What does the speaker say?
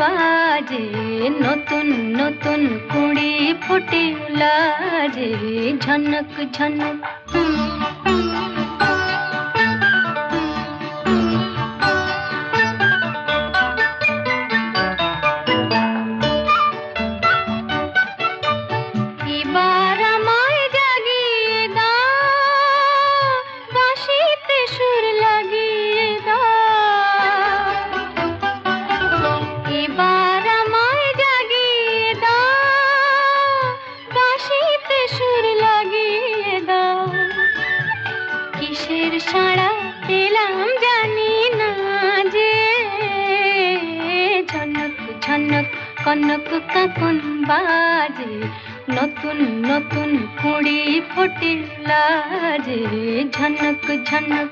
বাজে, নতুন নতুন কুড়ি ফুটিলা যে ঝনক ঝনক। এবার আমায় জাগিয়ে দাও, বাঁশিতে সুর লাগিয়ে দাও। এবার আমায় জাগিয়ে দাও, বাঁশিতে সুর লাগিয়ে দাও। কিসের সাড়া পেলাম জানি না যে, ঝনক ঝনক কনক কাকন বাজে, নতুন নতুন কুড়ি ফুটিলা যে ঝনক ঝনক।